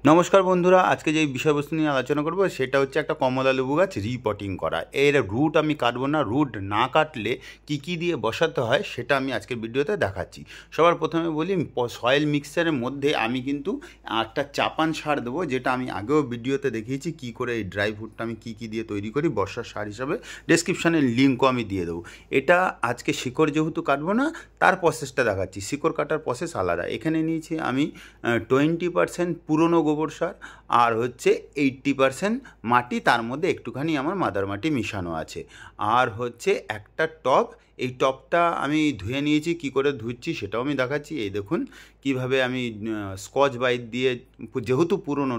নমস্কার বন্ধুরা, আজকে যে বিষয়বস্তু নিয়ে আলোচনা করব সেটা হচ্ছে একটা কমলা লেবু গাছ রিপটিং করা। এর রুট আমি কাটবো না, রুট না কাটলে কি দিয়ে বসাতে হয় সেটা আমি আজকের ভিডিওতে দেখাচ্ছি। সবার প্রথমে বলি, সয়েল মিক্সচারের মধ্যে আমি কিন্তু একটা চাপান সার দেবো, যেটা আমি আগেও ভিডিওতে দেখিয়েছি কী করে এই ড্রাই ফ্রুটটা আমি কী দিয়ে তৈরি করি বর্ষার সার হিসাবে। ডেসক্রিপশানের লিঙ্কও আমি দিয়ে দেবো। এটা আজকে শিকড় যেহেতু কাটবো না, তার প্রসেসটা দেখাচ্ছি। শিকড় কাটার প্রসেস আলাদা। এখানে নিয়েছি আমি 20% পুরনো গোবর সার, আর হচ্ছে 80% মাটি, তার মধ্যে একটুখানি আমার মাদার মাটি মিশানো আছে। আর হচ্ছে একটা টব, এই টবটা আমি ধুয়ে নিয়েছি। কি করে ধুচ্ছি সেটাও আমি দেখাচ্ছি। এই দেখুন কিভাবে আমি স্কচ ব্রাইট দিয়ে, যেহেতু পুরনো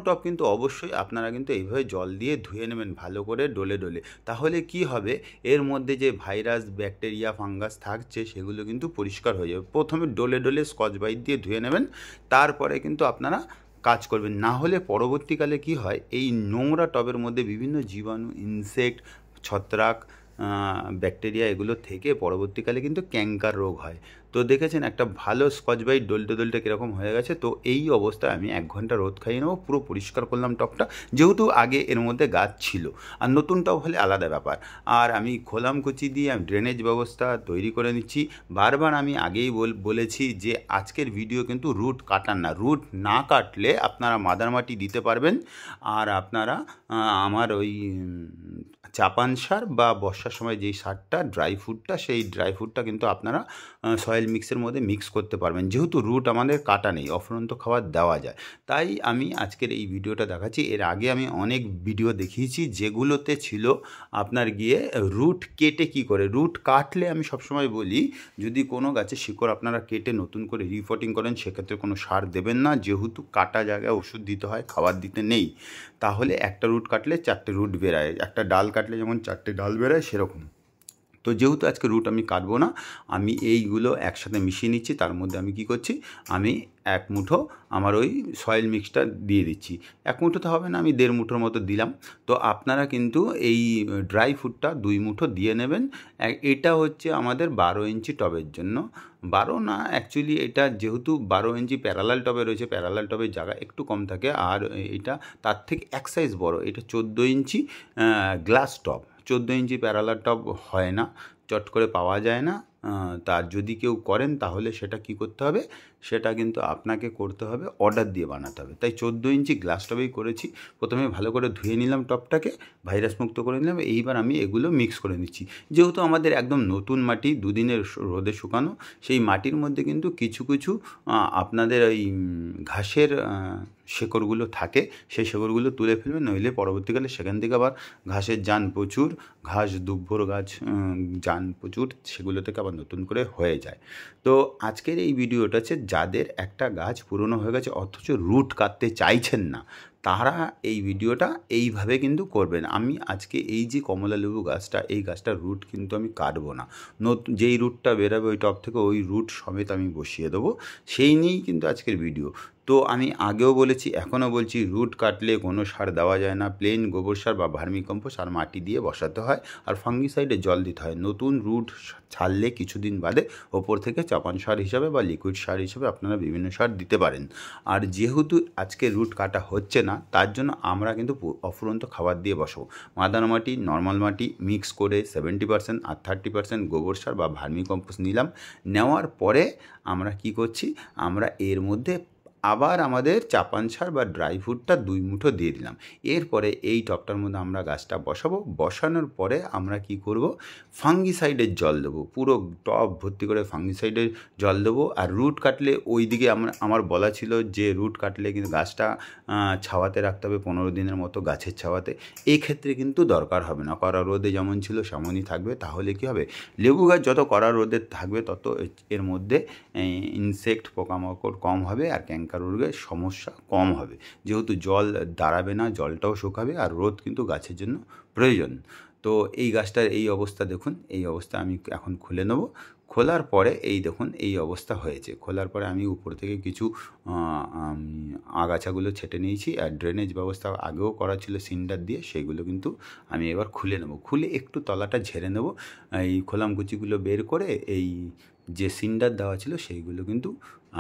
টব কিন্তু অবশ্যই আপনারা কিন্তু এইভাবে জল দিয়ে ধুয়ে নেবেন ভালো করে ডলে ডলে। তাহলে কি হবে, এর মধ্যে যে ভাইরাস, ব্যাকটেরিয়া, ফাঙ্গাস থাকছে সেগুলো কিন্তু পরিষ্কার হয়ে যাবে। প্রথমে ডলে ডলে স্কচ ব্রাইট দিয়ে ধুয়ে নেবেন, তারপরে কিন্তু আপনারা কাজ করবেন। না হলে পরবর্তীকালে কি হয়, এই নোংরা টবের মধ্যে বিভিন্ন জীবাণু, ইনসেক্ট, ছত্রাক, ব্যাকটেরিয়া, এগুলো থেকে পরবর্তীকালে কিন্তু ক্যাঙ্কার রোগ হয়। তো দেখেছেন একটা ভালো স্কচ ব্রাইট ডলতে কীরকম হয়ে গেছে। তো এই অবস্থায় আমি 1 ঘন্টা রোদ খাইয়ে নেবো। পুরো পরিষ্কার করলাম টবটা, যেহেতু আগে এর মধ্যে গাছ ছিল। আর নতুন টব হলে আলাদা ব্যাপার। আর আমি খোলাম কুচি দিয়ে আমি ড্রেনেজ ব্যবস্থা তৈরি করে নিচ্ছি। বারবার আমি আগেই বলেছি যে আজকের ভিডিও কিন্তু রুট কাটার না। রুট না কাটলে আপনারা মাদার মাটি দিতে পারবেন। আর আপনারা আমার ওই চাপান সার বা বর্ষার সময় যেই সারটা, ড্রাই ফ্রুটটা, সেই ড্রাই ফ্রুটটা কিন্তু আপনারা সয়েল মিক্সের মধ্যে মিক্স করতে পারবেন। যেহেতু রুট আমাদের কাটা নেই, অফুরন্ত খাবার দেওয়া যায়, তাই আমি আজকের এই ভিডিওটা দেখাচ্ছি। এর আগে আমি অনেক ভিডিও দেখিয়েছি যেগুলোতে ছিল আপনার গিয়ে রুট কেটে কি করে। রুট কাটলে আমি সবসময় বলি, যদি কোনো গাছের শিকড় আপনারা কেটে নতুন করে রিপটিং করেন, সেক্ষেত্রে কোনো সার দেবেন না, যেহেতু কাটা জায়গায় ওষুধ দিতে হয়, খাবার দিতে নেই। তাহলে একটা রুট কাটলে 4টে রুট বেরায়, একটা ডাল কাটলে যেমন 4টে ডাল বেরায়, সেরকম। তো যেহেতু আজকে রুট আমি কাটবো না, আমি এইগুলো একসাথে মিশিয়ে নিচ্ছি। তার মধ্যে আমি কি করছি, আমি 1 মুঠো আমার ওই সয়েল মিক্সটা দিয়ে দিচ্ছি। 1 মুঠো তো হবে না, আমি 1.5 মুঠোর মতো দিলাম। তো আপনারা কিন্তু এই ড্রাই ফ্রুটটা 2 মুঠো দিয়ে নেবেন। এটা হচ্ছে আমাদের 12 ইঞ্চি টবের জন্য। 12 না, অ্যাকচুয়ালি এটা যেহেতু 12 ইঞ্চি প্যারালাল টবে রয়েছে, প্যারালাল টবের জায়গা একটু কম থাকে। আর এটা তার থেকে এক সাইজ বড়, এটা 14 ইঞ্চি গ্লাস টব। 14 ইঞ্চি প্যারালাল টব হয় না, চট করে পাওয়া যায় না। তার যদি কেউ করেন তাহলে সেটা কি করতে হবে, সেটা কিন্তু আপনাকে করতে হবে, অর্ডার দিয়ে বানাতে হবে। তাই 14 ইঞ্চি গ্লাস টবেই করেছি। প্রথমে ভালো করে ধুয়ে নিলাম টবটাকে, ভাইরাস মুক্ত করে নিলাম। এইবার আমি এগুলো মিক্স করে নিচ্ছি। যেহেতু আমাদের একদম নতুন মাটি, 2 দিনের রোদে শুকানো, সেই মাটির মধ্যে কিন্তু কিছু কিছু আপনাদের ওই ঘাসের শেকড়গুলো থাকে, সেই শেকড়গুলো তুলে ফেলবেন, নইলে পরবর্তীকালে সেখান থেকে আবার ঘাসের জান প্রচুর, ঘাস দুব্বর গাছ জান প্রচুর, সেগুলো থেকে আবার নতুন করে হয়ে যায়। তো আজকের এই ভিডিওটা হচ্ছে যাদের একটা গাছ পুরনো হয়ে গেছে অথচ রুট কাটতে চাইছেন না, তারা এই ভিডিওটা এইভাবে কিন্তু করবেন। আমি আজকে এই যে কমলা লেবু গাছটা, এই গাছটার রুট কিন্তু আমি কাটবো না। নতুন যেই রুটটা বেরোবে ওই টব থেকে, ওই রুট সমেত আমি বসিয়ে দেবো। সেই নিয়েই কিন্তু আজকের ভিডিও। তো আমি আগেও বলেছি, এখনও বলছি, রুট কাটলে কোনো সার দেওয়া যায় না। প্লেন গোবর সার বা ভার্মি কম্পোস্ট আর মাটি দিয়ে বসাতে হয়, আর ফাঙ্গিসাইডে জল দিতে হয়। নতুন রুট ছাড়লে কিছুদিন বাদে ওপর থেকে চাপান সার হিসাবে বা লিকুইড সার হিসাবে আপনারা বিভিন্ন সার দিতে পারেন। আর যেহেতু আজকে রুট কাটা হচ্ছে না, তার জন্য আমরা কিন্তু অফুরন্ত খাবার দিয়ে বসাবো। মাদার মাটি, নর্মাল মাটি মিক্স করে 70% আর 30% গোবর সার বা ভার্মি কম্পোস্ট নিলাম। নেওয়ার পরে আমরা কি করছি, আমরা এর মধ্যে আবার আমাদের চাপান সার বা ড্রাই ফ্রুটটা 2 মুঠো দিয়ে দিলাম। এরপরে এই টবটার মধ্যে আমরা গাছটা বসাবো। বসানোর পরে আমরা কি করব, ফাঙ্গিসাইডের জল দেবো। পুরো টব ভর্তি করে ফাঙ্গিসাইডের জল দেবো। আর রুট কাটলে ওই দিকে আমার বলা ছিল যে রুট কাটলে কিন্তু গাছটা ছাওয়াতে রাখতে হবে 15 দিনের মতো, গাছের ছাওয়াতে। এই ক্ষেত্রে কিন্তু দরকার হবে না, কড়া রোদে যেমন ছিল সেমনই থাকবে। তাহলে কি হবে, লেবু গাছ যত কড়া রোদে থাকবে তত এর মধ্যে ইনসেক্ট, পোকামাকড় কম হবে, আর ক্যাঙ্কার রোগের সমস্যা কম হবে। যেহেতু জল দাঁড়াবে না, জলটাও শুকাবে, আর রোদ কিন্তু গাছের জন্য প্রয়োজন। তো এই গাছটার এই অবস্থা দেখুন, এই অবস্থা আমি এখন খুলে নেব। খোলার পরে এই দেখুন এই অবস্থা হয়েছে। খোলার পরে আমি উপর থেকে কিছু আগাছাগুলো ছেটে নিয়েছি, আর ড্রেনেজ ব্যবস্থা আগেও করা ছিল সিন্ডার দিয়ে, সেইগুলো কিন্তু আমি এবার খুলে নেব। খুলে একটু তলাটা ঝেড়ে নেব। এই খোলামকুচিগুলো বের করে এই যে সিন্ডার দেওয়া ছিল সেইগুলো কিন্তু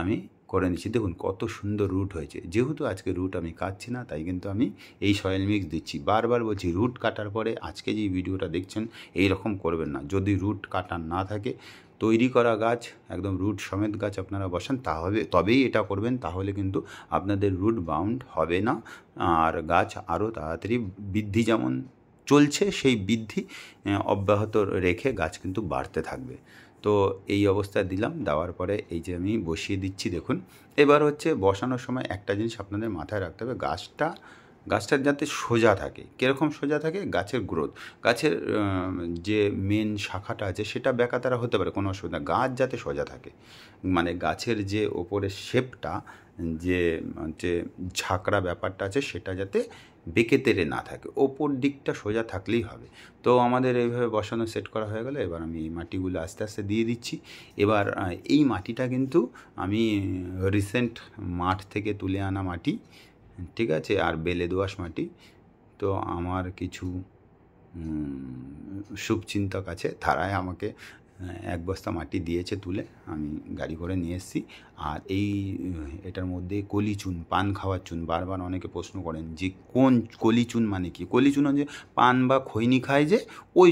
আমি করে নিচ্ছি। দেখুন কত সুন্দর রুট হয়েছে। যেহেতু আজকে রুট আমি কাটছি না, তাই কিন্তু আমি এই সয়েল মিক্স দিচ্ছি। বারবার বলছি, রুট কাটার পরে আজকে যে ভিডিওটা দেখছেন এই রকম করবেন না। যদি রুট কাটা না থাকে, তৈরি করা গাছ একদম রুট সমেত গাছ আপনারা বসান, তবেই এটা করবেন। তাহলে কিন্তু আপনাদের রুট বাউন্ড হবে না, আর গাছ আরও তাড়াতাড়ি বৃদ্ধি যেমন চলছে সেই বৃদ্ধি অব্যাহত রেখে গাছ কিন্তু বাড়তে থাকবে। তো এই অবস্থায় দিলাম, দেওয়ার পরে এই যে আমি বসিয়ে দিচ্ছি। দেখুন এবার হচ্ছে বসানোর সময় একটা জিনিস আপনাদের মাথায় রাখতে হবে, গাছটা যাতে সোজা থাকে। কীরকম সোজা থাকে? গাছের গ্রোথ, গাছের যে মেন শাখাটা আছে সেটা বেঁকাতারা হতে পারে, কোনো অসুবিধা। গাছ যাতে সোজা থাকে, মানে গাছের যে ওপরের শেপটা, যে ঝাঁকড়া ব্যাপারটা আছে সেটা যাতে বেঁকে তেড়ে না থাকে, ওপর দিকটা সোজা থাকলেই হবে। তো আমাদের এইভাবে বসানো সেট করা হয়ে গেল। এবার আমি এই মাটিগুলো আস্তে আস্তে দিয়ে দিচ্ছি। এবার এই মাটিটা কিন্তু আমি রিসেন্ট মাঠ থেকে তুলে আনা মাটি, ঠিক আছে, আর বেলে দোআঁশ মাটি। তো আমার কিছু শুভচিন্তক আছে, তারাই আমাকে 1 বস্তা মাটি দিয়েছে তুলে, আমি গাড়ি করে নিয়ে এসেছি। আর এটার মধ্যে কলি চুন, পান খাওয়ার চুন। বারবার অনেকে প্রশ্ন করেন যে কোন কলি চুন মানে কি? কলি চুন যে পান বা খৈনি খায় যে ওই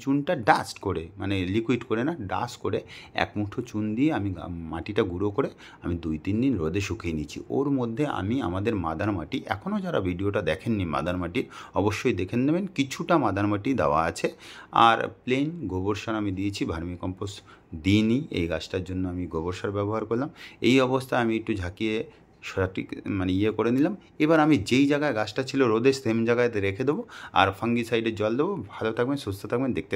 চুনটা ডাস্ট করে, মানে লিকুইড করে না, ডাস্ট করে 1 মুঠো চুন দিয়ে আমি মাটিটা গুঁড়ো করে আমি 2-3 দিন রোদে শুকিয়ে নিচ্ছি। ওর মধ্যে আমি আমাদের মাদার মাটি, এখনও যারা ভিডিওটা দেখেননি মাদার মাটির, অবশ্যই দেখে নেবেন। কিছুটা মাদার মাটি দেওয়া আছে, আর প্লেন গোবর সার আমি দিয়েছি, ভার্মি কম্পোস্ট দিইনি। এই গাছটার জন্য আমি গোবর সার ব্যবহার করলাম। এই অবস্থায় আমি একটু ঝাঁকিয়ে সঠিক মানে করে নিলাম। এবার আমি যেই জায়গায় গাছটা ছিল রোদে, সেম জায়গায় রেখে দেবো, আর ফাঙ্গিসাইডের জল দেবো। ভালো থাকবেন, সুস্থ থাকবেন, দেখতে